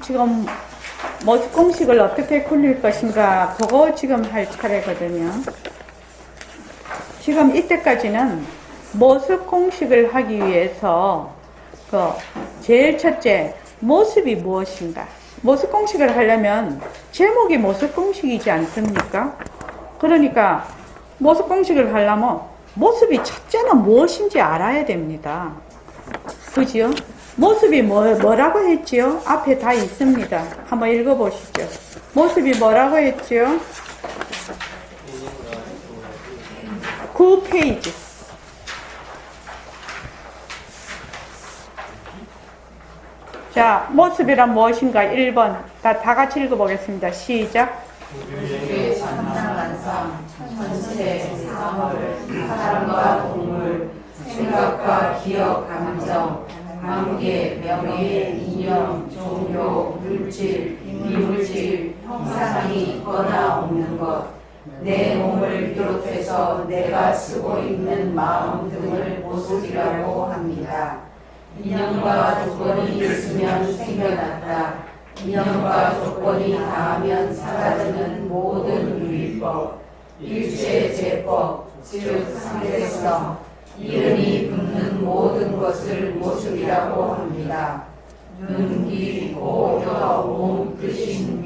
지금 모습 공식을 어떻게 굴릴 것인가 그거 지금 할 차례거든요. 지금 이때까지는 모습 공식을 하기 위해서 제일 첫째 모습이 무엇인가. 모습 공식을 하려면 제목이 모습 공식이지 않습니까? 그러니까 모습 공식을 하려면 모습이 첫째는 무엇인지 알아야 됩니다. 그죠? 모습이 뭐라고 했지요? 앞에 다 있습니다. 한번 읽어보시죠. 모습이 뭐라고 했지요? 9페이지. 자, 모습이란 무엇인가? 1번. 다 같이 읽어보겠습니다. 시작. 우주의 장난감상, 전체 세상을 사람과 동물, 생각과 기억, 감정, 관계, 명예, 이념, 종교, 물질, 비물질, 형상이 있거나 없는 것, 내 몸을 비롯해서 내가 쓰고 있는 마음 등을 모습이라고 합니다. 인연과 조건이 있으면 생겨났다. 인연과 조건이 닿으면 사라지는 모든 유의법, 일체제법, 즉 상대성, 이름이 붙는 모든 것을 모습이라고 합니다. 눈, 귀, 코, 혀, 몸, 뜻인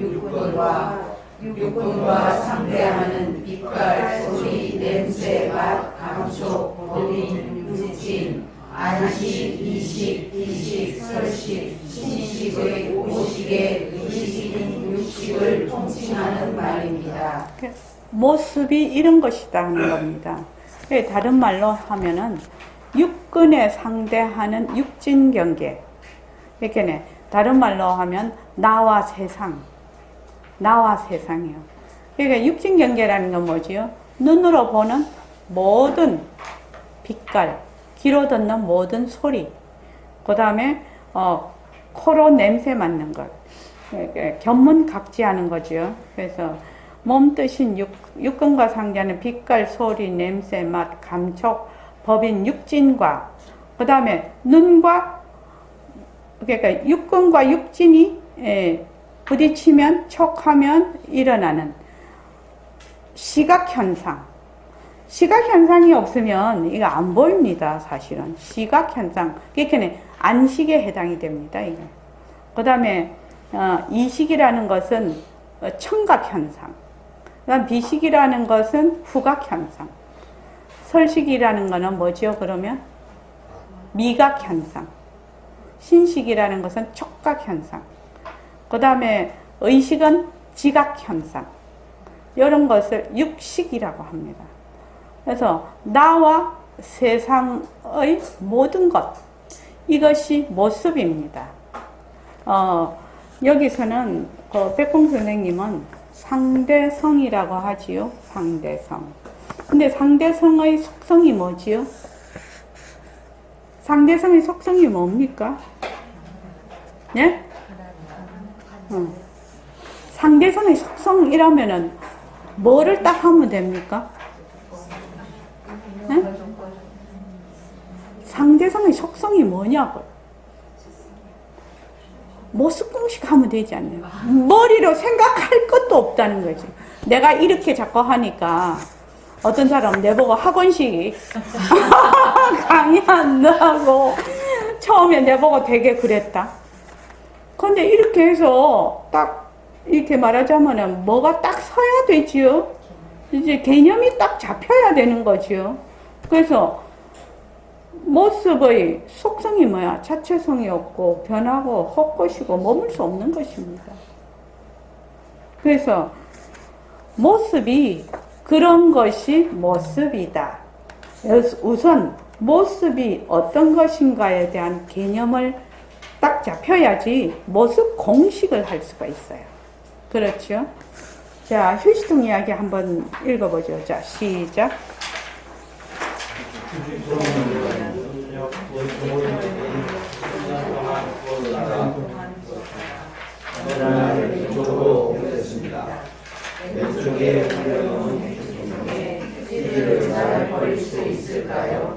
육군과 상대하는 빛깔, 소리, 냄새, 맛, 감촉, 법인, 육진, 안식, 이식, 비식, 설식, 신식의 오식의 의식인 육식을 통칭하는 말입니다. 모습이 이런 것이다 하는 겁니다. 다른 말로 하면은 육근에 상대하는 육진경계. 이렇게 다른 말로 하면 나와 세상. 나와 세상이요. 그러니까 육진경계라는 건 뭐지요? 눈으로 보는 모든 빛깔, 귀로 듣는 모든 소리, 그 다음에 코로 냄새 맡는 것, 견문각지하는 거죠. 그래서 몸 뜻인 육근과 상대하는 빛깔, 소리, 냄새, 맛, 감촉, 법인 육진과, 그 다음에 눈과, 그러니까 육근과 육진이 부딪히면, 촉하면 일어나는 시각현상. 시각현상이 없으면 이거 안 보입니다, 사실은. 시각현상. 그러니까 안식에 해당이 됩니다, 이게. 그 다음에, 이식이라는 것은 청각현상. 그 다음 비식이라는 것은 후각현상. 설식이라는 것은 뭐죠, 그러면? 미각현상. 신식이라는 것은 촉각현상. 그 다음에 의식은 지각현상. 이런 것을 육식이라고 합니다. 그래서 나와 세상의 모든 것, 이것이 모습입니다. 여기서는 백봉 선생님은 상대성이라고 하지요. 상대성. 근데 상대성의 속성이 뭐지요? 상대성의 속성이 뭡니까? 예? 상대성의 속성이라면은 뭐를 딱 하면 됩니까? 네? 상대성의 속성이 뭐냐고. 모습 공식 하면 되지 않나요? 머리로 생각할 것도 없다는 거지. 내가 이렇게 자꾸 하니까 어떤 사람 내보고 학원식 강의한다고 처음에 내보고 되게 그랬다. 근데 이렇게 해서 딱 이렇게 말하자면은 뭐가 딱 서야 되지요. 이제 개념이 딱 잡혀야 되는 거지요. 그래서 모습의 속성이 뭐야? 자체성이 없고 변하고 헛것이고 머물 수 없는 것입니다. 그래서 모습이 그런 것이 모습이다. 우선 모습이 어떤 것인가에 대한 개념을 딱 잡혀야지 모습 공식을 할 수가 있어요. 그렇죠? 자, 휴지통 이야기 한번 읽어보죠. 자, 시작. 왼쪽에 잘 버릴 수 있을까요?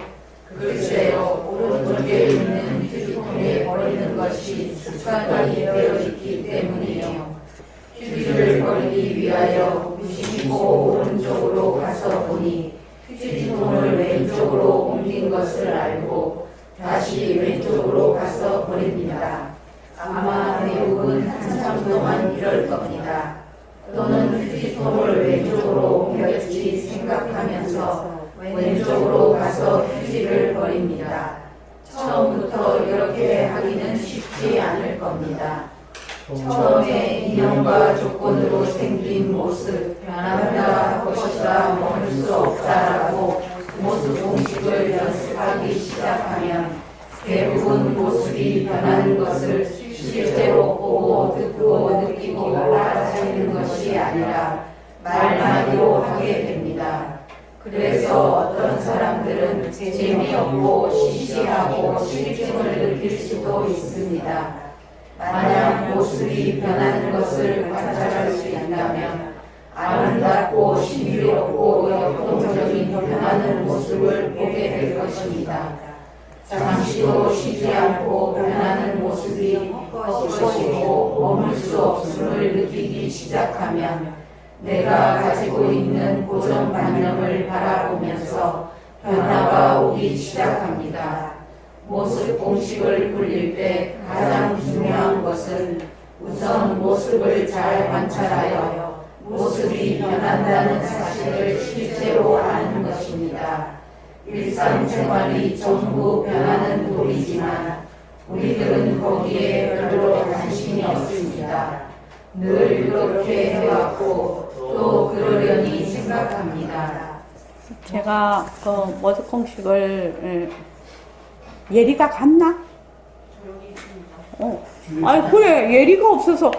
글쎄요, 오른쪽에 있는 휴지통 습관이 되어 있기 때문이요. 휴지를 버리기 위하여 무심코 오른쪽으로 가서 보니 휴지통을 왼쪽으로 옮긴 것을 알고 다시 왼쪽으로 가서 버립니다. 아마 대부분 한참 동안 이럴 겁니다. 또는 휴지통을 왼쪽으로 옮겼지 생각하면서 왼쪽으로 가서 휴지를 버립니다. 처음부터 이렇게 하기는 쉽지 않을 겁니다. 처음에 인연과 조건으로 생긴 모습, 변한다 것이다 머물 수 없다라고 모습 공식을 연습하기 시작하면 대부분 모습이 변하는 것을 실제로 보고 듣고 느끼고 알아차리는 것이 아니라 말마디로 하게 됩니다. 그래서 어떤 사람들은 재미없고 시시하고 실증을 느낄 수도 있습니다. 만약 모습이 변하는 것을 관찰할 수 있다면 아름답고 신비롭고 역동적인 변하는 모습을 보게 될 것입니다. 잠시도 쉬지 않고 변하는 모습이 헛것이고 머물 수 없음을 느끼기 시작하면 내가 가지고 있는 고정관념을 바라보면서 변화가 오기 시작합니다. 모습 공식을 굴릴 때 가장 중요한 것은 우선 모습을 잘 관찰하여 모습이 변한다는 사실을 실제로 아는 것입니다. 일상생활이 전부 변하는 도리지만 우리들은 거기에 별로 관심이 없습니다. 늘 그렇게 해왔고 또 그러려니 생각합니다. 제가 그 모습 공식을 예리가 같나? 아니 그래 예리가 없어서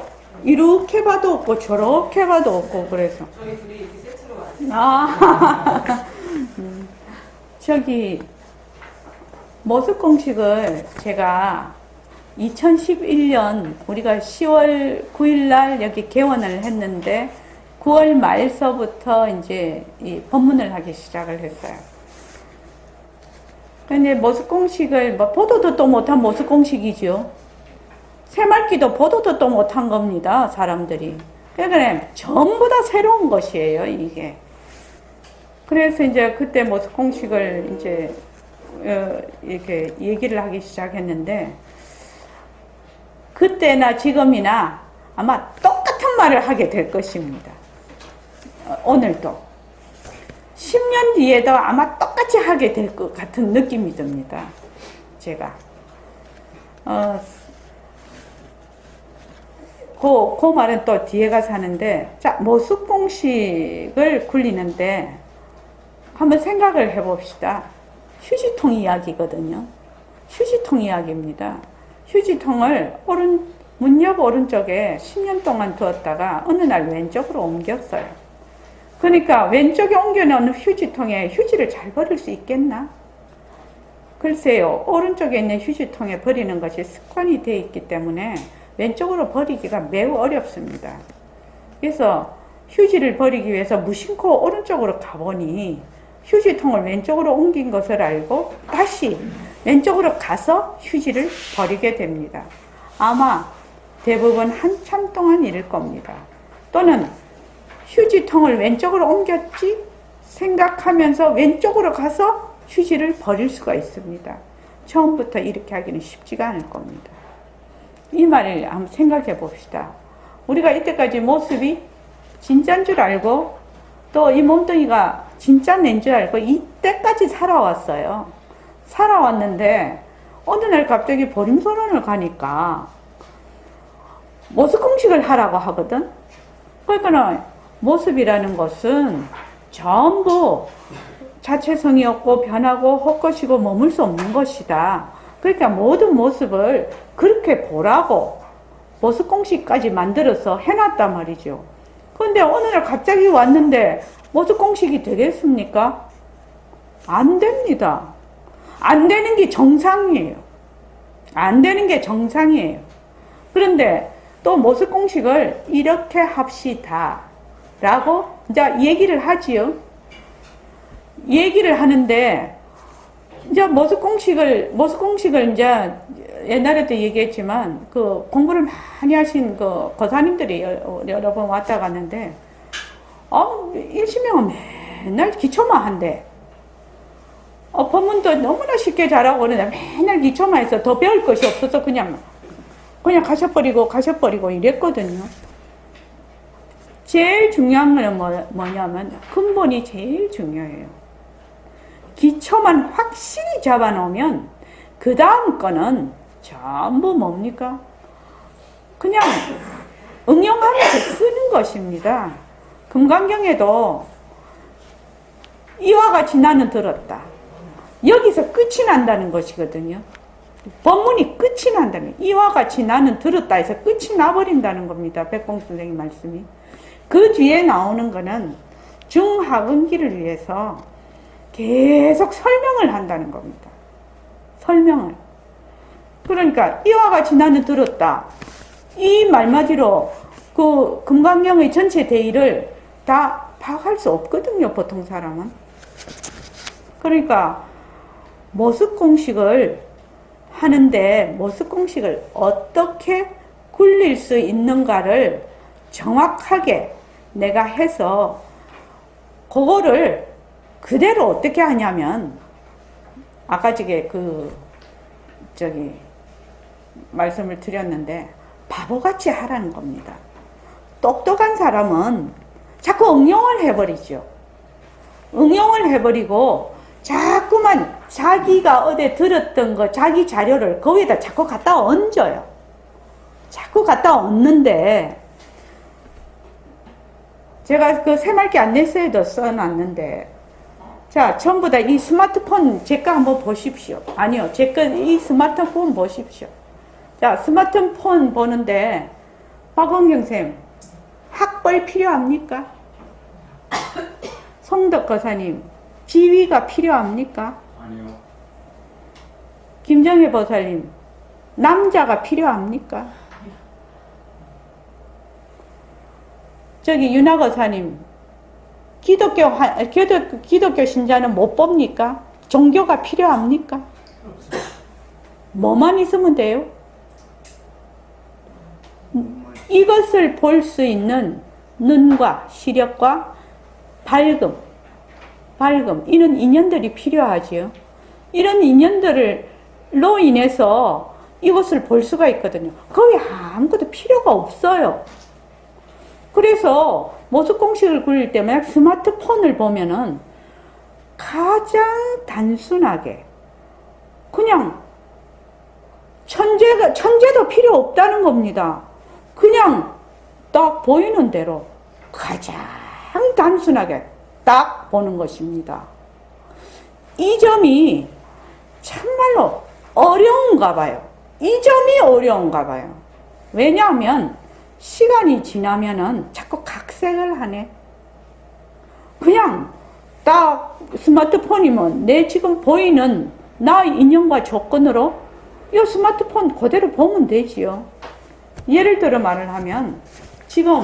이렇게 봐도 없고 저렇게 봐도 없고 그래서 저희 둘이 이렇게 세트로 와요. 아 저기 모습 공식을 제가 2011년 우리가 10월 9일 날 여기 개원을 했는데 9월 말서부터 이제 이 법문을 하기 시작을 했어요. 근데 모습 공식을 뭐 보도도 또 못한 모습 공식이죠. 새말기도 보도도 또 못한 겁니다, 사람들이. 그러니까 전부 다 새로운 것이에요, 이게. 그래서 이제 그때 모습 공식을 이제 이렇게 얘기를 하기 시작했는데 그때나 지금이나 아마 똑같은 말을 하게 될 것입니다. 오늘도. 10년 뒤에도 아마 똑같이 하게 될 것 같은 느낌이 듭니다. 제가. 그 말은 또 뒤에 가서 하는데, 자, 모습 공식을 굴리는데, 한번 생각을 해봅시다. 휴지통 이야기거든요. 휴지통 이야기입니다. 휴지통을 문 옆 오른쪽에 10년 동안 두었다가 어느 날 왼쪽으로 옮겼어요. 그러니까 왼쪽에 옮겨놓은 휴지통에 휴지를 잘 버릴 수 있겠나? 글쎄요. 오른쪽에 있는 휴지통에 버리는 것이 습관이 되어 있기 때문에 왼쪽으로 버리기가 매우 어렵습니다. 그래서 휴지를 버리기 위해서 무심코 오른쪽으로 가보니 휴지통을 왼쪽으로 옮긴 것을 알고 다시 왼쪽으로 가서 휴지를 버리게 됩니다. 아마 대부분 한참 동안 이럴 겁니다. 또는 휴지통을 왼쪽으로 옮겼지 생각하면서 왼쪽으로 가서 휴지를 버릴 수가 있습니다. 처음부터 이렇게 하기는 쉽지가 않을 겁니다. 이 말을 한번 생각해 봅시다. 우리가 이때까지 모습이 진짜인 줄 알고 또 이 몸뚱이가 진짜 낸 줄 알고 이때까지 살아왔어요. 살아왔는데 어느 날 갑자기 보림소론을 가니까 모습 공식을 하라고 하거든. 그러니까 모습이라는 것은 전부 자체성이 없고 변하고 헛것이고 머물 수 없는 것이다. 그러니까 모든 모습을 그렇게 보라고 모습 공식까지 만들어서 해놨단 말이죠. 그런데 어느 날 갑자기 왔는데 모습 공식이 되겠습니까? 안 됩니다. 안 되는 게 정상이에요. 안 되는 게 정상이에요. 그런데 또 모습 공식을 이렇게 합시다 라고 이제 얘기를 하지요. 얘기를 하는데 이제 모습공식을 이제 옛날에도 얘기했지만 그 공부를 많이 하신 그 거사님들이 여러 번 왔다 갔는데 일시명은 맨날 기초만 한대. 법문도 너무나 쉽게 잘하고 그러는데 맨날 기초만 해서 더 배울 것이 없어서 그냥 가셔버리고 이랬거든요. 제일 중요한 거는 뭐냐면 근본이 제일 중요해요. 기초만 확실히 잡아놓으면 그 다음 거는 전부 뭡니까? 그냥 응용하면서 쓰는 것입니다. 금강경에도 이와 같이 나는 들었다. 여기서 끝이 난다는 것이거든요. 법문이 끝이 난다는, 이와 같이 나는 들었다 해서 끝이 나버린다는 겁니다. 백공 선생님 말씀이. 그 뒤에 나오는 거는 중하근기를 위해서 계속 설명을 한다는 겁니다. 설명을. 그러니까 이와 같이 나는 들었다. 이 말마디로 그 금강경의 전체 대의를 다 파악할 수 없거든요. 보통 사람은. 그러니까 모습공식을 하는데 모습공식을 어떻게 굴릴 수 있는가를 정확하게 내가 해서 그거를 그대로 어떻게 하냐면 아까 말씀을 드렸는데 바보같이 하라는 겁니다. 똑똑한 사람은 자꾸 응용을 해버리죠. 응용을 해버리고 자꾸만 자기가 어디 들었던 거 자기 자료를 거기에다 자꾸 갖다 얹어요. 자꾸 갖다 얹는데 제가 그 새말기 안내서에도 써놨는데 자, 전부 다 이 스마트폰 제 거 한번 보십시오. 아니요, 제 거 이 스마트폰 보십시오. 자, 스마트폰 보는데 박원경 쌤 학벌 필요합니까? 송덕 거사님 지위가 필요합니까? 아니요. 김정혜 보살님 남자가 필요합니까? 저기 윤하 거사님 기독교 신자는 못 봅니까? 종교가 필요합니까? 뭐만 있으면 돼요? 이것을 볼 수 있는 눈과 시력과 밝음, 이런 인연들이 필요하지요. 이런 인연들로 인해서 이것을 볼 수가 있거든요. 거기 아무것도 필요가 없어요. 그래서 모습공식을 굴릴 때 만약 스마트폰을 보면은 가장 단순하게 그냥 천재도 필요 없다는 겁니다. 그냥 딱 보이는 대로 가장 단순하게 딱 보는 것입니다. 이 점이 참말로 어려운가 봐요. 이 점이 어려운가 봐요. 왜냐하면 시간이 지나면은 자꾸 각색을 하네. 그냥 딱 스마트폰이면 내 지금 보이는 나의 인연과 조건으로 이 스마트폰 그대로 보면 되지요. 예를 들어 말을 하면 지금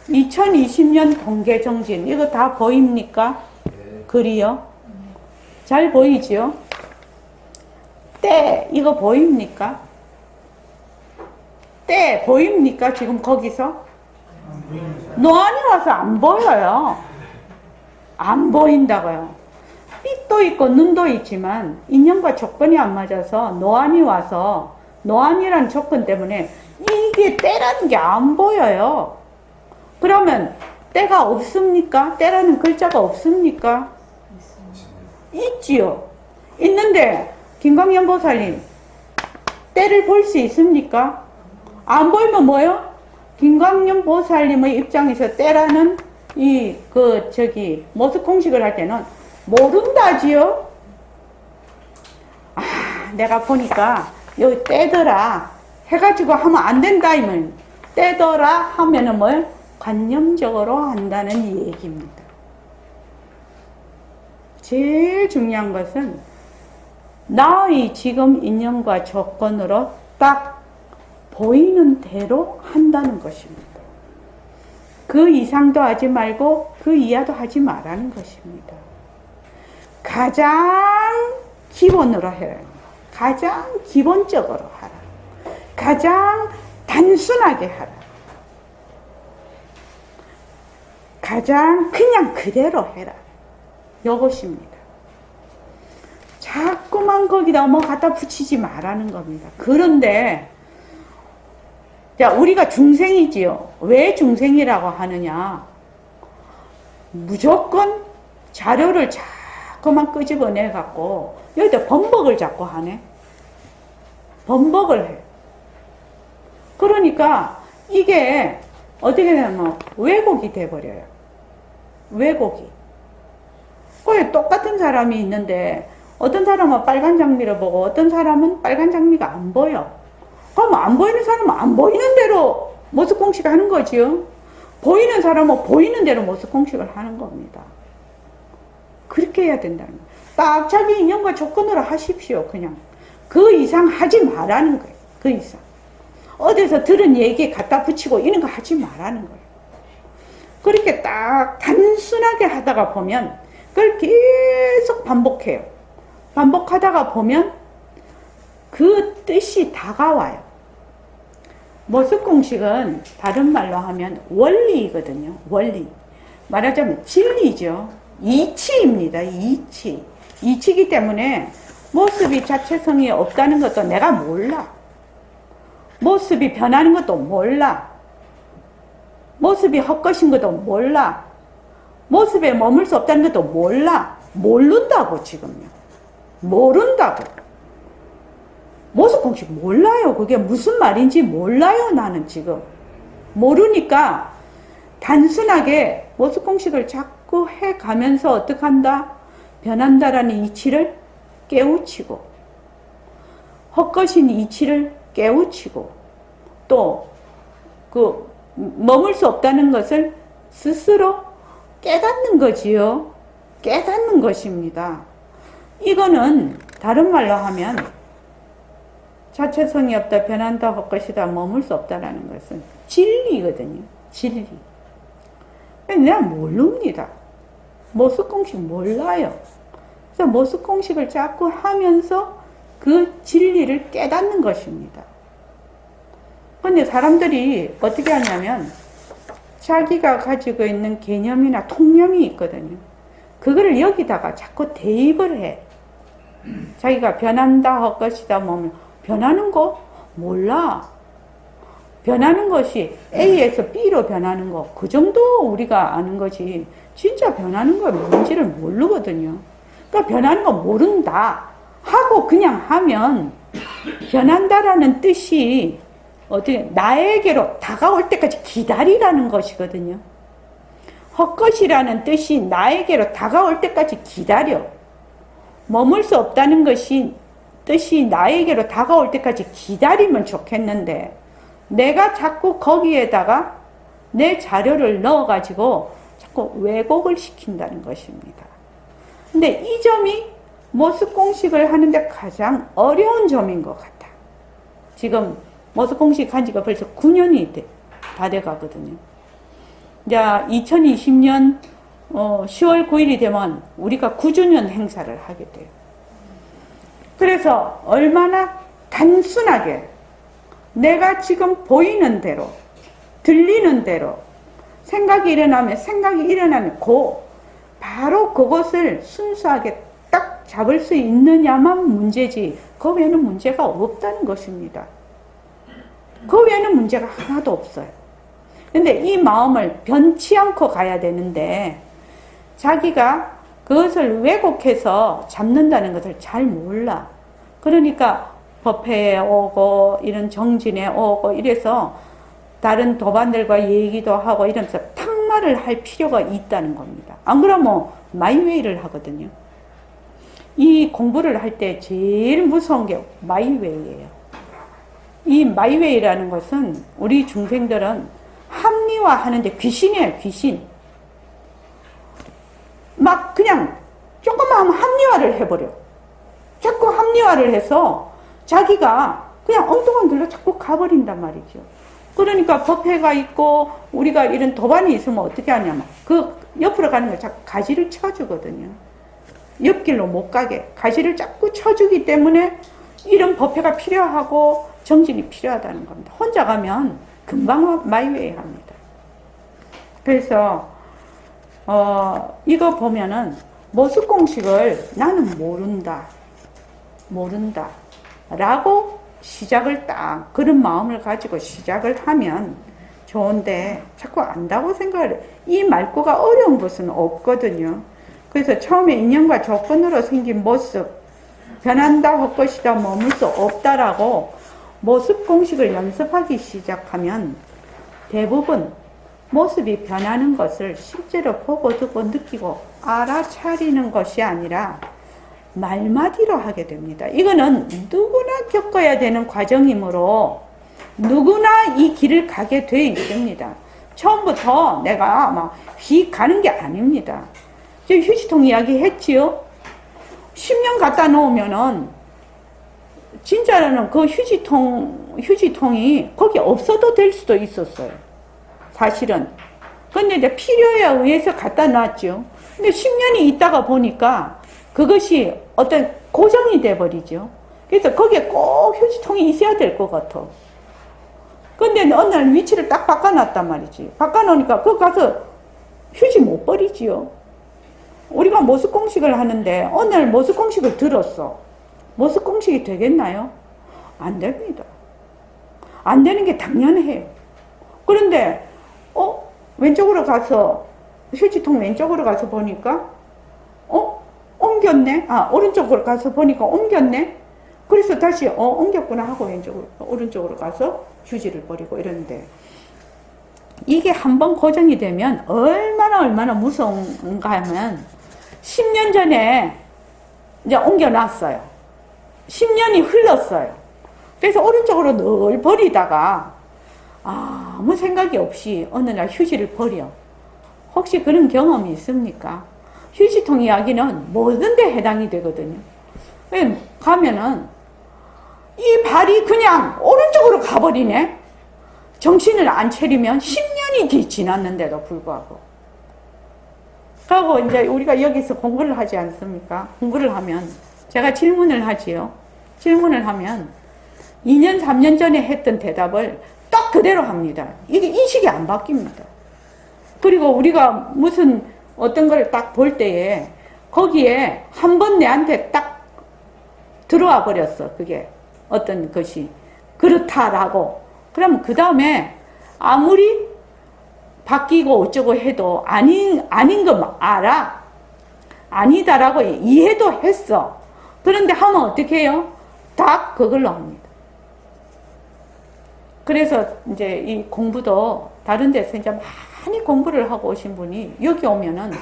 2020년 동계정진 이거 다 보입니까? 글이요? 잘 보이지요? 때 이거 보입니까? 때 보입니까? 지금 거기서? 노안이 와서 안 보여요. 안 보인다고요. 빛도 있고 눈도 있지만 인연과 조건이 안 맞아서 노안이 와서 노안이라는 조건 때문에 이게 때라는 게 안 보여요. 그러면 때가 없습니까? 때라는 글자가 없습니까? 있지요. 있는데 김광현 보살님 때를 볼 수 있습니까? 안 보이면 뭐요? 김광현 보살님의 입장에서 때라는 모습 공식을 할 때는 모른다지요? 내가 보니까 여기 때더라 해가지고 하면 안 된다 이면 때더라 하면은 뭘 관념적으로 한다는 얘기입니다. 제일 중요한 것은 나의 지금 인연과 조건으로 딱 보이는 대로 한다는 것입니다. 그 이상도 하지 말고 그 이하도 하지 말라는 것입니다. 가장 기본으로 해라. 가장 기본적으로 하라. 가장 단순하게 하라. 가장 그냥 그대로 해라. 요것입니다. 자꾸만 거기다 뭐 갖다 붙이지 말라는 겁니다. 그런데 자, 우리가 중생이지요. 왜 중생이라고 하느냐? 무조건 자료를 자꾸만 끄집어내 갖고 여기다 범벅을 자꾸 하네. 범벅을 해. 그러니까 이게 어떻게 되냐면 왜곡이 돼버려요. 왜곡이. 거기 똑같은 사람이 있는데 어떤 사람은 빨간 장미를 보고 어떤 사람은 빨간 장미가 안 보여. 그럼 안 보이는 사람은 안 보이는 대로 모습 공식을 하는 거지요. 보이는 사람은 보이는 대로 모습 공식을 하는 겁니다. 그렇게 해야 된다는 거예요. 딱 자기 인연과 조건으로 하십시오. 그냥 그 이상 하지 말라는 거예요. 그 이상 어디서 들은 얘기 갖다 붙이고 이런 거 하지 말라는 거예요. 그렇게 딱 단순하게 하다가 보면 그걸 계속 반복해요. 반복하다가 보면 그 뜻이 다가와요. 모습 공식은 다른 말로 하면 원리이거든요. 원리. 말하자면 진리죠. 이치입니다. 이치. 이치이기 때문에 모습이 자체성이 없다는 것도 내가 몰라. 모습이 변하는 것도 몰라. 모습이 헛것인 것도 몰라. 모습에 머물 수 없다는 것도 몰라. 모른다고 지금요. 모른다고. 모습 공식 몰라요. 그게 무슨 말인지 몰라요. 나는 지금. 모르니까 단순하게 모습 공식을 자꾸 해가면서 어떻게 한다? 변한다라는 이치를 깨우치고 헛것인 이치를 깨우치고 또 그 머물 수 없다는 것을 스스로 깨닫는 거지요. 깨닫는 것입니다. 이거는 다른 말로 하면 자체성이 없다, 변한다, 헛것이다, 머물 수 없다라는 것은 진리거든요. 진리. 내가 모릅니다. 모습 공식 몰라요. 그래서 모습 공식을 자꾸 하면서 그 진리를 깨닫는 것입니다. 근데 사람들이 어떻게 하냐면 자기가 가지고 있는 개념이나 통념이 있거든요. 그거를 여기다가 자꾸 대입을 해. 자기가 변한다, 헛것이다, 뭐 변하는 거 몰라. 변하는 것이 A에서 B로 변하는 거, 그 정도 우리가 아는 거지. 진짜 변하는 거 뭔지를 모르거든요. 그러니까 변하는 거 모른다 하고 그냥 하면 변한다라는 뜻이 어떻게 나에게로 다가올 때까지 기다리라는 것이거든요. 헛것이라는 뜻이 나에게로 다가올 때까지 기다려. 머물 수 없다는 것이 뜻이 나에게로 다가올 때까지 기다리면 좋겠는데 내가 자꾸 거기에다가 내 자료를 넣어가지고 자꾸 왜곡을 시킨다는 것입니다. 근데 이 점이 모습 공식을 하는데 가장 어려운 점인 것 같아. 지금 모습 공식 한 지가 벌써 9년이 다 돼가거든요. 이제 2020년 10월 9일이 되면 우리가 9주년 행사를 하게 돼요. 그래서 얼마나 단순하게 내가 지금 보이는 대로, 들리는 대로 생각이 일어나면 바로 그것을 순수하게 딱 잡을 수 있느냐만 문제지 그 외에는 문제가 없다는 것입니다. 그 외에는 문제가 하나도 없어요. 근데 이 마음을 변치 않고 가야 되는데 자기가 그것을 왜곡해서 잡는다는 것을 잘 몰라. 그러니까 법회에 오고 이런 정진에 오고 이래서 다른 도반들과 얘기도 하고 이러면서 탁말을 할 필요가 있다는 겁니다. 안 그러면 마이웨이를 하거든요. 이 공부를 할 때 제일 무서운 게 마이웨이예요. 이 마이웨이라는 것은 우리 중생들은 합리화하는데 귀신이에요. 귀신. 막 그냥 조금만 하면 합리화를 해버려. 자꾸 합리화를 해서 자기가 그냥 엉뚱한 길로 자꾸 가버린단 말이죠. 그러니까 법회가 있고 우리가 이런 도반이 있으면 어떻게 하냐면 그 옆으로 가는 걸 자꾸 가지를 쳐주거든요. 옆길로 못 가게 가시를 자꾸 쳐주기 때문에 이런 법회가 필요하고 정진이 필요하다는 겁니다. 혼자 가면 금방 마이웨이 합니다. 그래서 이거 보면은 모습 공식을 나는 모른다 라고 시작을 딱 그런 마음을 가지고 시작을 하면 좋은데 자꾸 안다고 생각을 해요. 이 말고가 어려운 것은 없거든요. 그래서 처음에 인연과 조건으로 생긴 모습 변한다 할 것이다 머물 수 없다라고 모습 공식을 연습하기 시작하면 대부분 모습이 변하는 것을 실제로 보고 듣고 느끼고 알아차리는 것이 아니라 말마디로 하게 됩니다. 이거는 누구나 겪어야 되는 과정이므로 누구나 이 길을 가게 되어 있습니다. 처음부터 내가 막 휙 가는 게 아닙니다. 지금 휴지통 이야기 했지요? 10년 갖다 놓으면은 진짜로는 그 휴지통이 거기 없어도 될 수도 있었어요. 사실은. 근데 이제 필요에 의해서 갖다 놨죠. 근데 10년이 있다가 보니까 그것이 어떤 고정이 돼버리죠. 그래서 거기에 꼭 휴지통이 있어야 될 것 같아. 근데 어느 날 위치를 딱 바꿔놨단 말이지. 바꿔놓으니까 거기 가서 휴지 못 버리지요. 우리가 모습 공식을 하는데 어느 날 모습 공식을 들었어. 모습 공식이 되겠나요? 안 됩니다. 안 되는 게 당연해요. 그런데 왼쪽으로 가서 휴지통 왼쪽으로 가서 보니까 옮겼네. 오른쪽으로 가서 보니까 옮겼네. 그래서 다시 옮겼구나 하고 오른쪽으로 가서 휴지를 버리고 이러는데 이게 한번 고정이 되면 얼마나 무서운가 하면 10년 전에 이제 옮겨놨어요. 10년이 흘렀어요. 그래서 오른쪽으로 늘 버리다가 아무 생각이 없이 어느 날 휴지를 버려. 혹시 그런 경험이 있습니까? 휴지통 이야기는 뭐든데 해당이 되거든요. 가면은 이 발이 그냥 오른쪽으로 가버리네. 정신을 안 차리면 10년이 지났는데도 불구하고. 그리고 이제 우리가 여기서 공부를 하지 않습니까? 공부를 하면 제가 질문을 하지요. 질문을 하면 2년, 3년 전에 했던 대답을 딱 그대로 합니다. 이게 인식이 안 바뀝니다. 그리고 우리가 무슨 어떤 걸 딱 볼 때에 거기에 한 번 내한테 딱 들어와 버렸어. 그게 어떤 것이 그렇다라고. 그럼 그 다음에 아무리 바뀌고 어쩌고 해도 아닌 거 알아. 아니다라고 이해도 했어. 그런데 하면 어떻게 해요? 딱 그걸로 합니다. 그래서 이제 이 공부도 다른 데서 이제 많이 공부를 하고 오신 분이 여기 오면은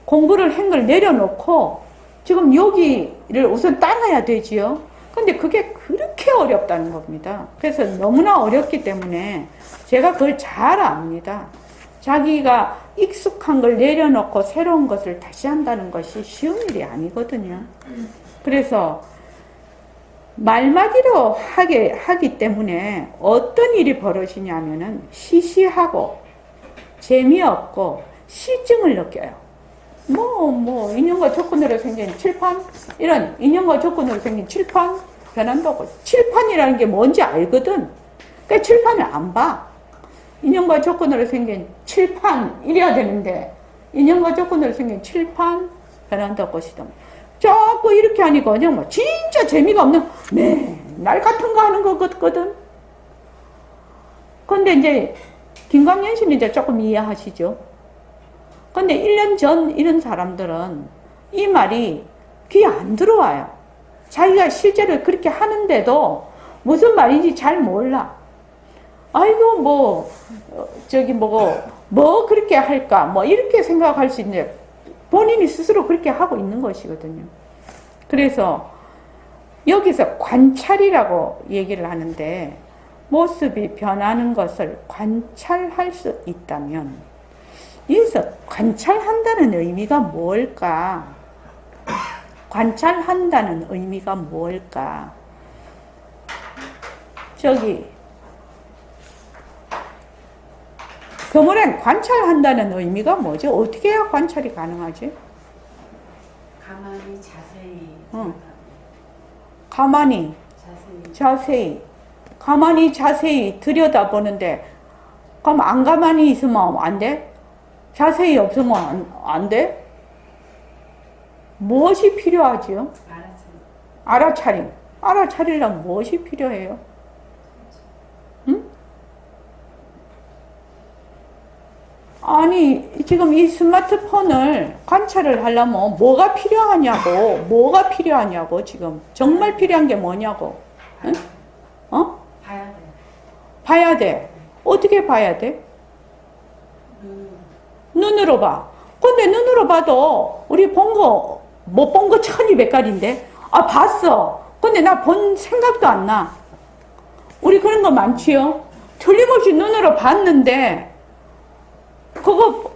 공부를 한 걸 내려놓고 지금 여기를 우선 따라야 되지요. 근데 그게 그렇게 어렵다는 겁니다. 그래서 너무나 어렵기 때문에 제가 그걸 잘 압니다. 자기가 익숙한 걸 내려놓고 새로운 것을 다시 한다는 것이 쉬운 일이 아니거든요. 그래서 말마디로 하기 때문에 어떤 일이 벌어지냐면은 시시하고 재미없고 실증을 느껴요. 인연과 조건으로 생긴 칠판? 이런 인연과 조건으로 생긴 칠판? 변한다고. 칠판이라는 게 뭔지 알거든. 그러니까 칠판을 안 봐. 인연과 조건으로 생긴 칠판 이래야 되는데 인연과 조건으로 생긴 칠판 변한다고 것이다. 자꾸 이렇게 하니까 그냥 진짜 재미가 없는 맨날 같은 거 하는 거 같거든. 근데 이제 김광현 씨는 이제 조금 이해하시죠. 근데 1년 전 이런 사람들은 이 말이 귀에 안 들어와요. 자기가 실제로 그렇게 하는데도 무슨 말인지 잘 몰라. 아이고 뭐 그렇게 할까 이렇게 생각할 수 있는데 본인이 스스로 그렇게 하고 있는 것이거든요. 그래서 여기서 관찰이라고 얘기를 하는데 모습이 변하는 것을 관찰할 수 있다면 여기서 관찰한다는 의미가 뭘까? 관찰한다는 의미가 뭘까? 그물엔 관찰한다는 의미가 뭐죠? 어떻게 해야 관찰이 가능하지? 가만히 자세히 응. 가만히 자세히 가만히 자세히 들여다보는데 그럼 안 가만히 있으면 안 돼? 자세히 없으면 안 돼? 무엇이 필요하지요? 알아차림. 알아차리려면 무엇이 필요해요? 응? 아니 지금 이 스마트폰을 관찰을 하려면 뭐가 필요하냐고 지금 정말 필요한 게 뭐냐고. 응? 어? 봐야 돼. 봐야 돼. 어떻게 봐야 돼? 눈으로 봐. 근데 눈으로 봐도 우리 본 거 못 본 거 천이 백갈인데 아 봤어. 근데 나 본 생각도 안 나. 우리 그런 거 많지요? 틀림없이 눈으로 봤는데 그거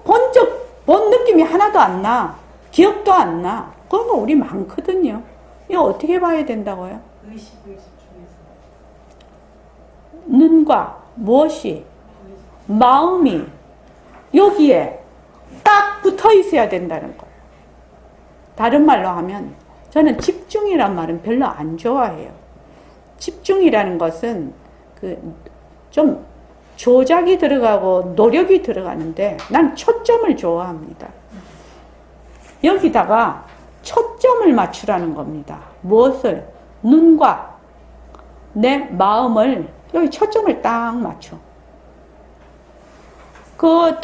본 느낌이 하나도 안 나. 기억도 안 나. 그런 거 우리 많거든요. 이거 어떻게 봐야 된다고요? 의식을 집중해서. 눈과 무엇이? 마음이 여기에 딱 붙어 있어야 된다는 거예요. 다른 말로 하면 저는 집중이란 말은 별로 안 좋아해요. 집중이라는 것은 좀 조작이 들어가고 노력이 들어가는데 난 초점을 좋아합니다. 여기다가 초점을 맞추라는 겁니다. 무엇을? 눈과 내 마음을 여기 초점을 딱 맞춰. 그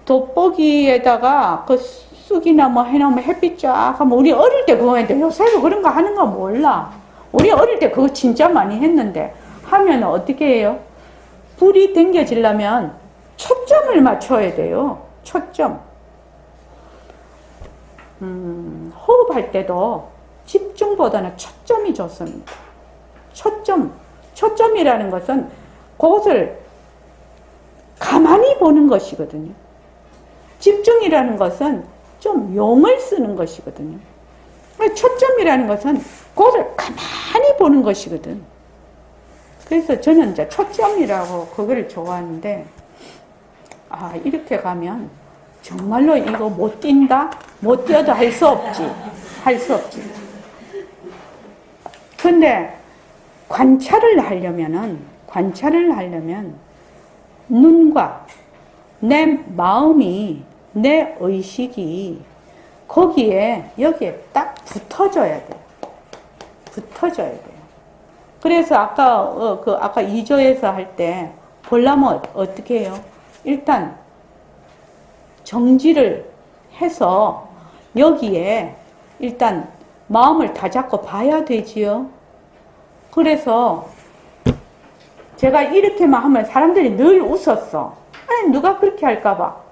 돋보기에다가 그 쑥이나 뭐 해놓으면 햇빛 쫙 하면 우리 어릴 때 그거 했는데 요새도 그런 거 하는 거 몰라. 우리 어릴 때 그거 진짜 많이 했는데 하면 어떻게 해요? 불이 땡겨지려면 초점을 맞춰야 돼요. 초점. 호흡할 때도 집중보다는 초점이 좋습니다. 초점이라는 것은 그것을 가만히 보는 것이거든요. 집중이라는 것은 좀 용을 쓰는 것이거든요. 초점이라는 것은 그것을 가만히 보는 것이거든. 그래서 저는 이제 초점이라고 그거를 좋아하는데, 이렇게 가면 정말로 이거 못 뛴다? 못 뛰어도 할 수 없지. 근데 관찰을 하려면 눈과 내 마음이, 내 의식이 여기에 딱 붙어져야 돼요. 그래서 아까 2조에서 할 때 보려면 어떻게 해요? 일단 정지를 해서 여기에 일단 마음을 다 잡고 봐야 되지요. 그래서 제가 이렇게만 하면 사람들이 늘 웃었어. 아니 누가 그렇게 할까봐.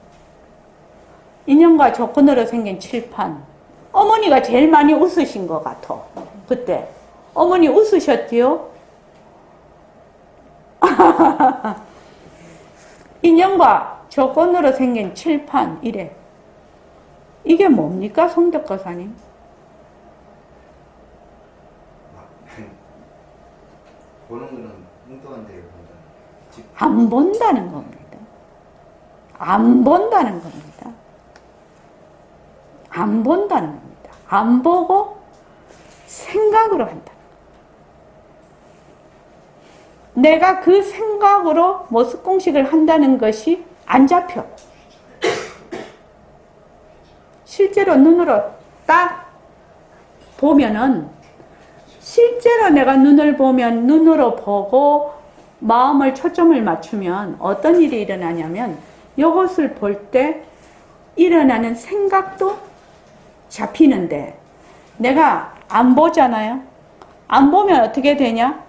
인연과 조건으로 생긴 칠판. 어머니가 제일 많이 웃으신 것 같아. 그때 어머니 웃으셨지요? 인연과 조건으로 생긴 칠판 이래. 이게 뭡니까 송덕거사님? 보는 거는 엉뚱한데 안 본다는 겁니다. 안 본다는 겁니다. 안 보고 생각으로 한다. 내가 그 생각으로 모습공식을 한다는 것이 안 잡혀. 실제로 눈으로 딱 보면은 실제로 내가 눈을 보면 눈으로 보고 마음을 초점을 맞추면 어떤 일이 일어나냐면 이것을 볼 때 일어나는 생각도 잡히는데 내가 안 보잖아요. 안 보면 어떻게 되냐?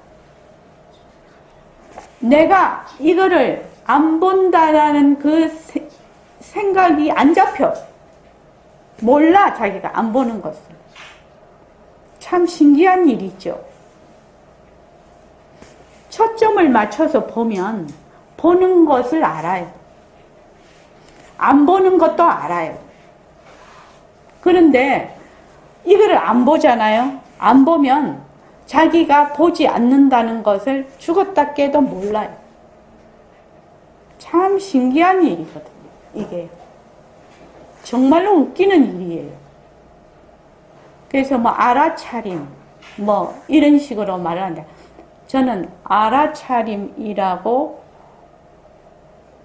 내가 이거를 안 본다라는 그 생각이 안 잡혀. 몰라 자기가 안 보는 것을. 참 신기한 일이죠. 초점을 맞춰서 보면 보는 것을 알아요. 안 보는 것도 알아요. 그런데 이거를 안 보잖아요. 안 보면 자기가 보지 않는다는 것을 죽었다 깨도 몰라요. 참 신기한 일이거든요. 이게 정말로 웃기는 일이에요. 그래서 뭐 알아차림 뭐 이런 식으로 말하는데 저는 알아차림이라고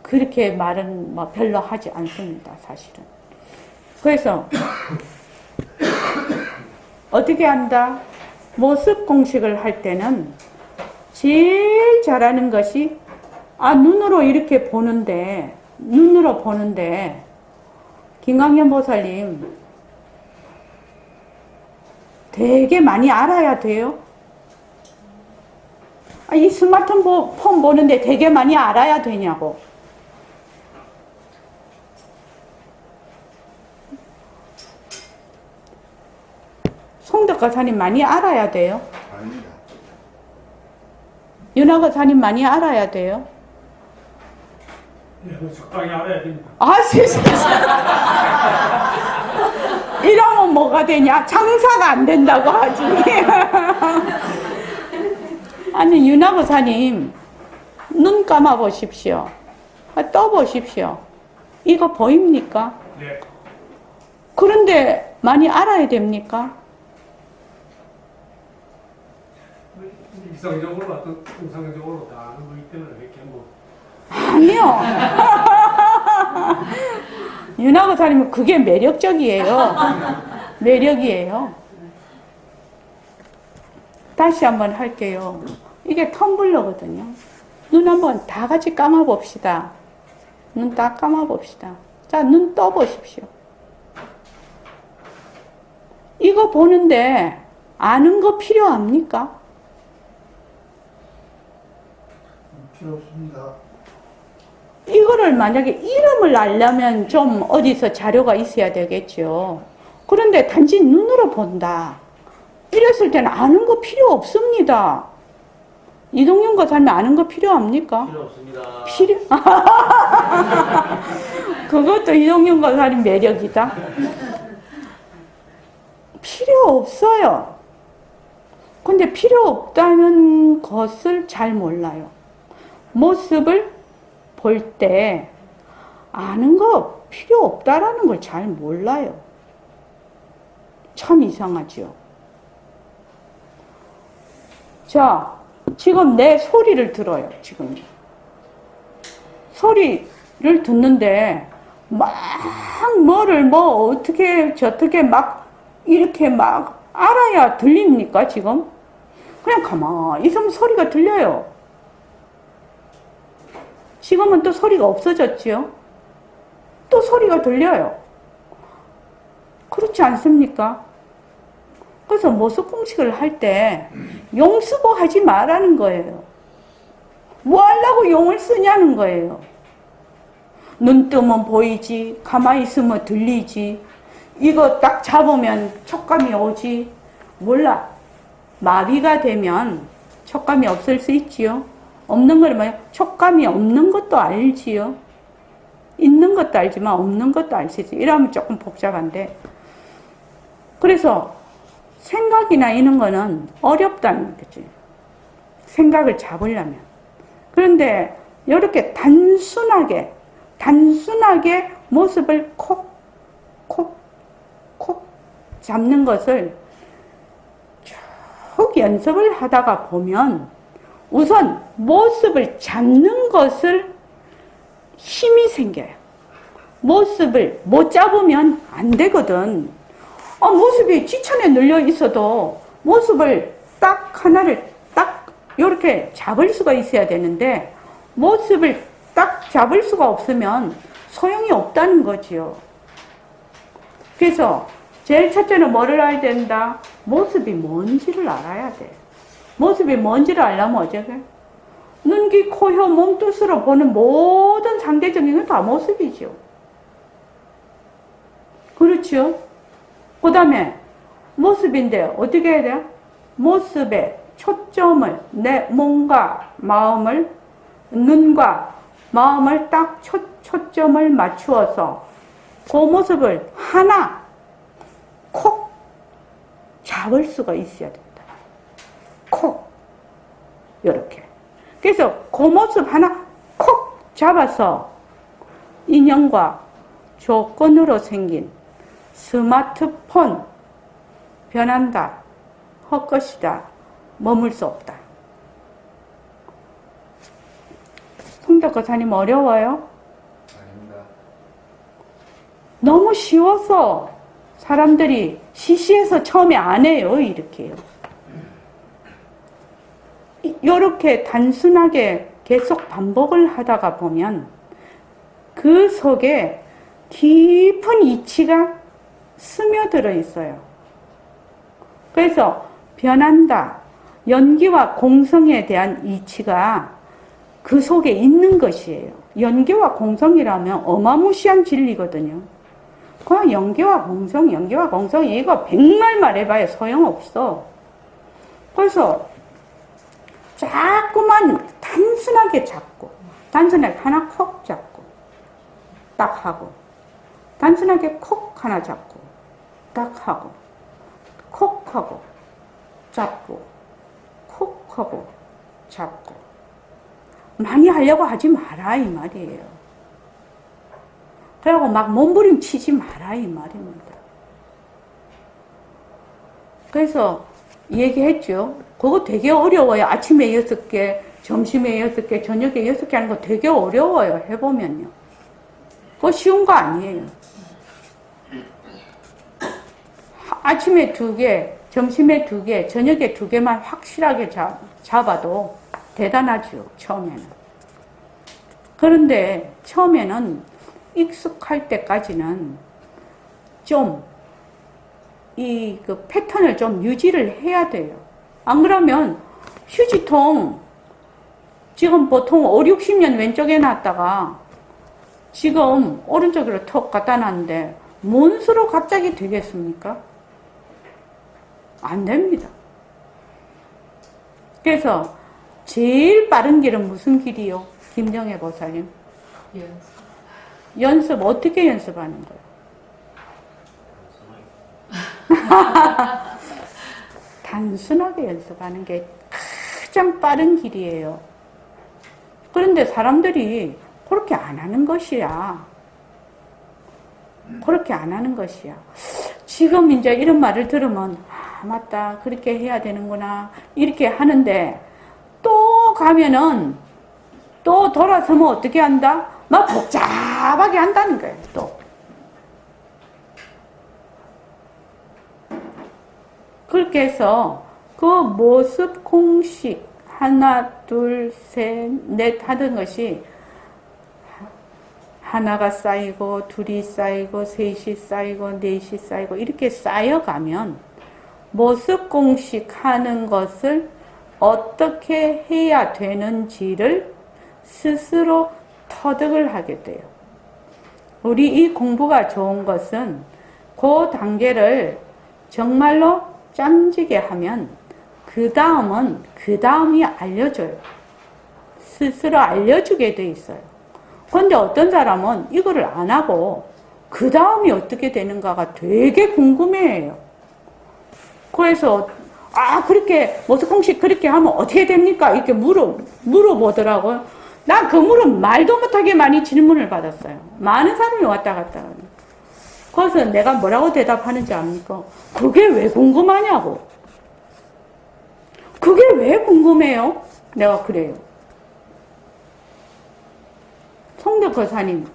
그렇게 말은 뭐 별로 하지 않습니다, 사실은. 그래서 어떻게 한다? 모습 공식을 할 때는 제일 잘하는 것이 눈으로 이렇게 보는데 김강현 보살님 되게 많이 알아야 돼요. 이 스마트폰 보는데 되게 많이 알아야 되냐고. 송덕 가사님 많이 알아야 돼요. 아닙니다. 윤하 가사님 많이 알아야 돼요. 네, 적당히 알아야 됩니다. 이러면 뭐가 되냐? 장사가 안 된다고 하지. 아니, 윤하 가사님, 눈 감아 보십시오. 떠 보십시오. 이거 보입니까? 네. 그런데 많이 알아야 됩니까? 이상적으로 어떤 통상적으로 다 아는 거기 때문에 이렇게 뭐 아니요. 윤하 가사님은 그게 매력적이에요. 매력이에요. 다시 한번 할게요. 이게 텀블러거든요. 눈 한번 다 같이 감아 봅시다. 눈 다 감아 봅시다. 자, 눈 떠 보십시오. 이거 보는데 아는 거 필요합니까? 필요 없습니다. 이거를 만약에 이름을 알려면 좀 어디서 자료가 있어야 되겠죠. 그런데 단지 눈으로 본다. 이랬을 때는 아는 거 필요 없습니다. 이동윤 가사님 아는 거 필요합니까? 필요 없습니다. 그것도 이동윤 가사님 매력이다. 필요 없어요. 근데 필요 없다는 것을 잘 몰라요. 모습을 볼 때 아는 거 필요 없다라는 걸 잘 몰라요. 참 이상하죠. 자, 지금 내 소리를 들어요. 지금 소리를 듣는데 막 뭐를 뭐 어떻게 저떻게 막 이렇게 막 알아야 들립니까? 지금 그냥 가만히 있으면 소리가 들려요. 지금은 또 소리가 없어졌지요. 또 소리가 들려요. 그렇지 않습니까? 그래서 모습 공식을 할 때 용 쓰고 하지 말라는 거예요. 뭐 하려고 용을 쓰냐는 거예요. 눈 뜨면 보이지, 가만히 있으면 들리지, 이거 딱 잡으면 촉감이 오지. 몰라. 마비가 되면 촉감이 없을 수 있지요. 없는 걸 뭐예요? 촉감이 없는 것도 알지요. 있는 것도 알지만 없는 것도 알 수 있어요. 이러면 조금 복잡한데. 그래서 생각이나 이런 거는 어렵다는 거지. 생각을 잡으려면. 그런데 이렇게 단순하게 모습을 콕 잡는 것을 쭉 연습을 하다가 보면 우선 모습을 잡는 것을 힘이 생겨요. 모습을 못 잡으면 안 되거든. 모습이 지천에 눌려 있어도 모습을 딱 하나를 딱 이렇게 잡을 수가 있어야 되는데 모습을 딱 잡을 수가 없으면 소용이 없다는 거지요. 그래서 제일 첫째는 뭐를 알아야 된다? 모습이 뭔지를 알아야 돼. 모습이 뭔지를 알려면 어쩌게? 눈, 귀, 코, 혀, 몸뜻으로 보는 모든 상대적인 건 다 모습이죠. 그렇죠? 그 다음에 모습인데 어떻게 해야 돼요? 모습에 초점을 내 몸과 마음을 눈과 마음을 딱 초점을 맞추어서 그 모습을 하나 콕 잡을 수가 있어야 된다. 콕 이렇게. 그래서 그 모습 하나 콕 잡아서 인연과 조건으로 생긴 스마트폰 변한다, 헛것이다, 머물 수 없다. 송덕 거사님 어려워요? 아닙니다. 너무 쉬워서 사람들이 시시해서 처음에 안 해요. 이렇게요. 이렇게 단순하게 계속 반복을 하다가 보면 그 속에 깊은 이치가 스며들어 있어요. 그래서 변한다, 연기와 공성에 대한 이치가 그 속에 있는 것이에요. 연기와 공성이라면 어마무시한 진리거든요. 그냥 연기와 공성 이거 100말 말해봐야 소용없어. 그래서 자꾸만 단순하게 잡고, 단순하게 하나 콕 잡고 딱 하고, 단순하게 콕 하나 잡고 딱 하고, 콕 하고 잡고 콕 하고 잡고. 많이 하려고 하지 마라 이 말이에요. 그러고 막 몸부림치지 마라 이 말입니다. 그래서 얘기했죠. 그거 되게 어려워요. 아침에 6개, 점심에 6개, 저녁에 6개 하는 거 되게 어려워요. 해보면요. 그거 쉬운 거 아니에요. 아침에 2개, 점심에 2개, 저녁에 2개만 확실하게 잡아도 대단하죠. 처음에는. 그런데 처음에는 익숙할 때까지는 좀 그 패턴을 좀 유지를 해야 돼요. 안 그러면 휴지통 지금 보통 5, 60년 왼쪽에 놨다가 지금 오른쪽으로 턱 갖다 놨는데 뭔 수로 갑자기 되겠습니까? 안 됩니다. 그래서 제일 빠른 길은 무슨 길이요? 김정혜 보살님. 연습 어떻게 연습하는 거예요? 단순하게 연습하는 게 가장 빠른 길이에요. 그런데 사람들이 그렇게 안 하는 것이야. 그렇게 안 하는 것이야. 지금 이제 이런 말을 들으면 아, 맞다. 그렇게 해야 되는구나. 이렇게 하는데 또 가면은 또 돌아서면 어떻게 한다? 막 복잡하게 한다는 거예요. 또. 그렇게 해서 그 모습 공식 하나, 둘, 셋, 넷 하던 것이 하나가 쌓이고 둘이 쌓이고 셋이 쌓이고 넷이 쌓이고 이렇게 쌓여가면 모습 공식 하는 것을 어떻게 해야 되는지를 스스로 터득을 하게 돼요. 우리 이 공부가 좋은 것은 그 단계를 정말로 짬지게 하면 그 다음은 그 다음이 알려줘요. 스스로 알려주게 돼 있어요. 그런데 어떤 사람은 이거를 안 하고 그 다음이 어떻게 되는가가 되게 궁금해해요. 그래서 그렇게 모습공식 그렇게 하면 어떻게 됩니까? 이렇게 물어보더라고요. 난 그 물은 말도 못하게 많이 질문을 받았어요. 많은 사람이 왔다 갔다 하는. 그래서 내가 뭐라고 대답하는지 압니까? 그게 왜 궁금하냐고. 그게 왜 궁금해요? 내가 그래요. 성덕 거사님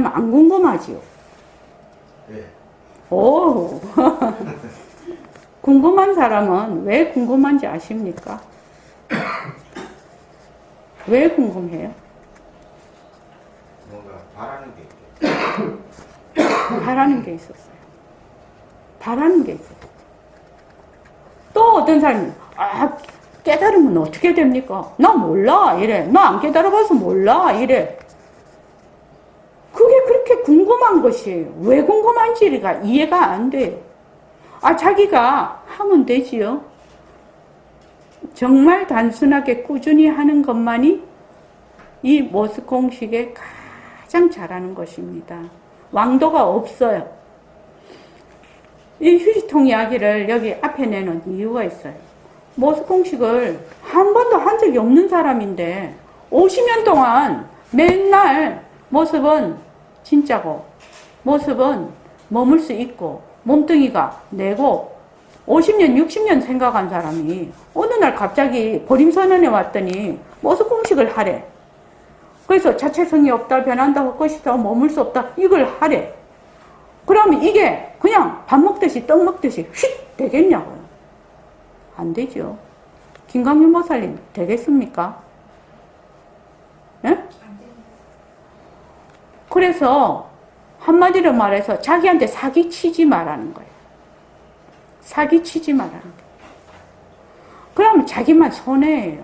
안 궁금하지요? 네. 오. 궁금한 사람은 왜 궁금한지 아십니까? 왜 궁금해요? 뭔가 바라는 게 있겠죠. 바라는 게 있었어요. 바라는 게 있어요. 또 어떤 사람이 깨달으면 어떻게 됩니까? 나 몰라 이래. 나 안 깨달아봐서 몰라 이래. 그게 그렇게 궁금한 것이에요. 왜 궁금한지가 이해가 안 돼요. 자기가 하면 되지요. 정말 단순하게 꾸준히 하는 것만이 이 모습 공식에 가장 잘하는 것입니다. 왕도가 없어요. 이 휴지통 이야기를 여기 앞에 내놓은 이유가 있어요. 모습 공식을 한 번도 한 적이 없는 사람인데 50년 동안 맨날 모습은 진짜고 모습은 머물 수 있고 몸뚱이가 내고 50년, 60년 생각한 사람이 어느 날 갑자기 보림선언에 왔더니 모습 공식을 하래. 그래서 자체성이 없다, 변한다, 할 것이다, 머물 수 없다, 이걸 하래. 그러면 이게 그냥 밥 먹듯이 떡 먹듯이 휙 되겠냐고요. 안 되죠. 김광현 모살님 되겠습니까? 예? 그래서 한마디로 말해서 자기한테 사기치지 말라는 거예요. 사기치지 말라는 거예요. 그러면 자기만 손해예요.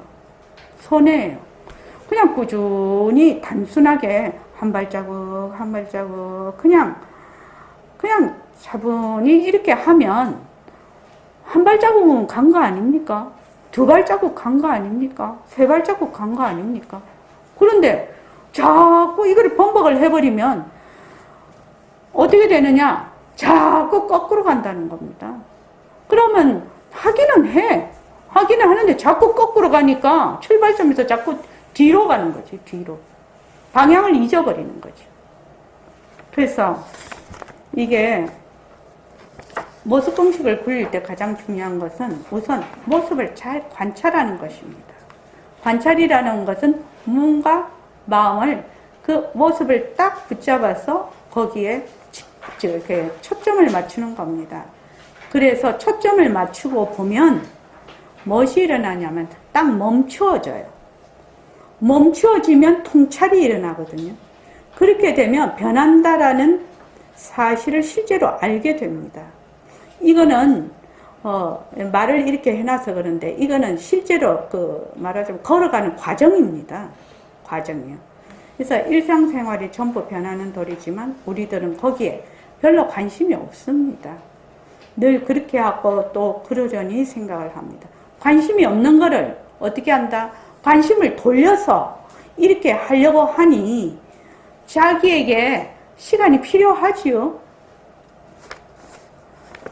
손해예요. 그냥 꾸준히 단순하게 한 발자국 한 발자국 그냥 차분히 이렇게 하면 한 발자국은 간 거 아닙니까? 두 발자국 간 거 아닙니까? 세 발자국 간 거 아닙니까? 그런데 자꾸 이걸 번복을 해버리면 어떻게 되느냐? 자꾸 거꾸로 간다는 겁니다. 그러면 하기는 해. 하기는 하는데 자꾸 거꾸로 가니까 출발점에서 자꾸 뒤로 가는 거지, 뒤로. 방향을 잊어버리는 거지. 그래서 이게 모습 공식을 굴릴 때 가장 중요한 것은 우선 모습을 잘 관찰하는 것입니다. 관찰이라는 것은 몸과 마음을 그 모습을 딱 붙잡아서 거기에 이렇게 초점을 맞추는 겁니다. 그래서 초점을 맞추고 보면 무엇이 일어나냐면 딱 멈추어져요. 멈추어지면 통찰이 일어나거든요. 그렇게 되면 변한다라는 사실을 실제로 알게 됩니다. 이거는 말을 이렇게 해놔서 그런데 이거는 실제로 말하자면 걸어가는 과정입니다. 과정이요. 그래서 일상생활이 전부 변하는 도리지만 우리들은 거기에 별로 관심이 없습니다. 늘 그렇게 하고 또 그러려니 생각을 합니다. 관심이 없는 거를 어떻게 한다? 관심을 돌려서 이렇게 하려고 하니 자기에게 시간이 필요하지요.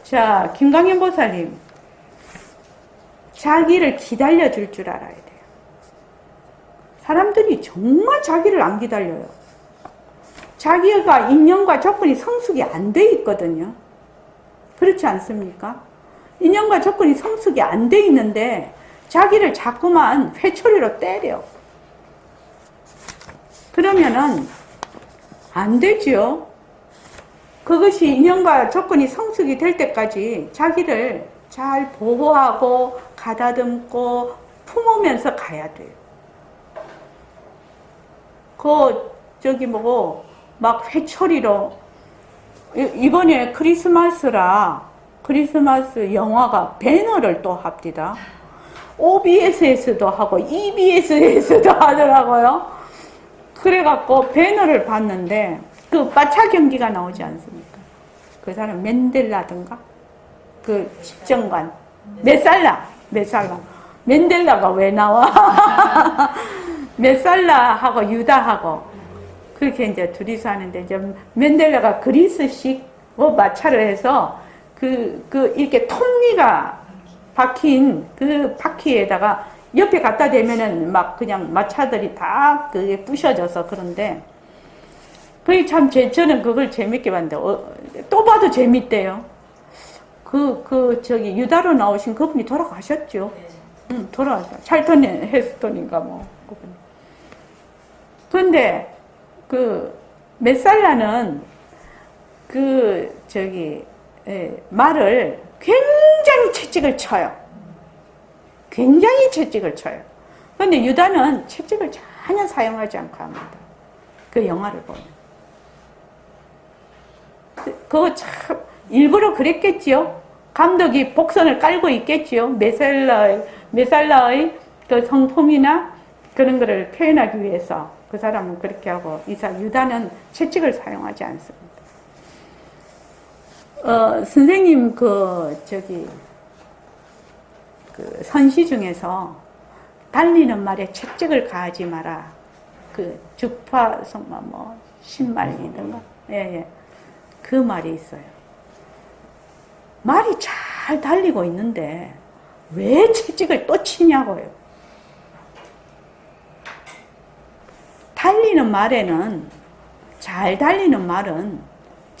자, 김광현 보살님, 자기를 기다려줄 줄 알아야 돼요. 사람들이 정말 자기를 안 기다려요. 자기가 인연과 조건이 성숙이 안 돼 있거든요. 그렇지 않습니까? 인연과 조건이 성숙이 안 돼 있는데 자기를 자꾸만 회초리로 때려. 그러면은 안 되죠. 그것이 인연과 조건이 성숙이 될 때까지 자기를 잘 보호하고 가다듬고 품으면서 가야 돼요. 막 회초리로 이번에 크리스마스라 크리스마스 영화가 배너를 또 합디다. OBS에서도 하고 EBS에서도 하더라고요. 그래갖고 배너를 봤는데 그 마차 경기가 나오지 않습니까? 그 사람 맨델라든가 그 집정관 메살라 맨델라가 왜 나와? 메살라하고 유다하고 그렇게 이제 둘이서 하는데 이제 맨델라가 그리스식 마차를 해서 이렇게 톱니가 박힌 그 바퀴에다가 옆에 갖다 대면은 막 그냥 마차들이 다 그게 부셔져서 그런데 그게 참 저는 그걸 재밌게 봤는데 또 봐도 재밌대요. 유다로 나오신 그분이 돌아가셨죠. 응, 돌아가셨어. 찰턴 헤스턴인가 뭐 그분. 그런데 메살라는 말을 굉장히 채찍을 쳐요. 굉장히 채찍을 쳐요. 그런데 유다는 채찍을 전혀 사용하지 않고 합니다. 그 영화를 보면. 그거 참 일부러 그랬겠지요. 감독이 복선을 깔고 있겠지요. 메살라의 그 성품이나 그런 거를 표현하기 위해서 그 사람은 그렇게 하고 유다는 채찍을 사용하지 않습니다. 선생님 선시 중에서 달리는 말에 채찍을 가하지 마라. 주파성마 신말이든가 예. 그 말이 있어요. 말이 잘 달리고 있는데 왜 채찍을 또 치냐고요. 잘 달리는 말은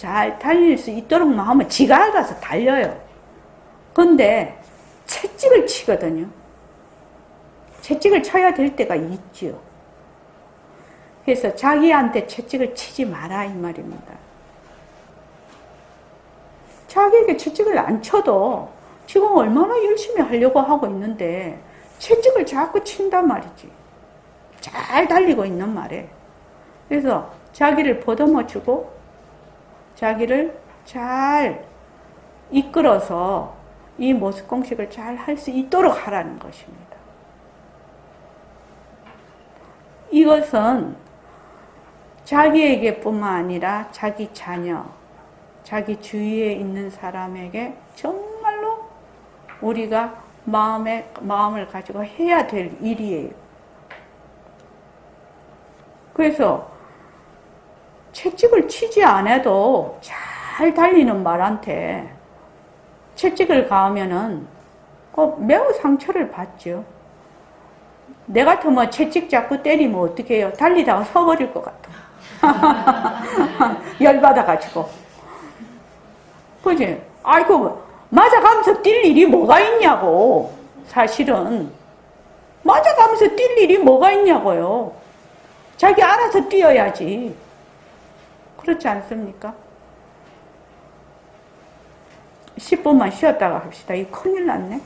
잘 달릴 수 있도록만 하면 지가 알아서 달려요. 근데 채찍을 치거든요. 채찍을 쳐야 될 때가 있지요. 그래서 자기한테 채찍을 치지 마라 이 말입니다. 자기에게 채찍을 안 쳐도 지금 얼마나 열심히 하려고 하고 있는데 채찍을 자꾸 친단 말이지. 잘 달리고 있는 말에. 그래서 자기를 보듬어주고 자기를 잘 이끌어서 이 모습 공식을 잘 할 수 있도록 하라는 것입니다. 이것은 자기에게 뿐만 아니라 자기 자녀, 자기 주위에 있는 사람에게 정말로 우리가 마음을 가지고 해야 될 일이에요. 그래서 채찍을 치지 않아도 잘 달리는 말한테 채찍을 가하면은 매우 상처를 받죠. 내 같으면 채찍 잡고 때리면 어떻게 해요? 달리다가 서버릴 것 같아. 열받아가지고. 그지? 아이고, 맞아가면서 뛸 일이 뭐가 있냐고. 사실은. 맞아가면서 뛸 일이 뭐가 있냐고요. 자기 알아서 뛰어야지. 그렇지 않습니까? 10분만 쉬었다가 합시다. 이거 큰일 났네.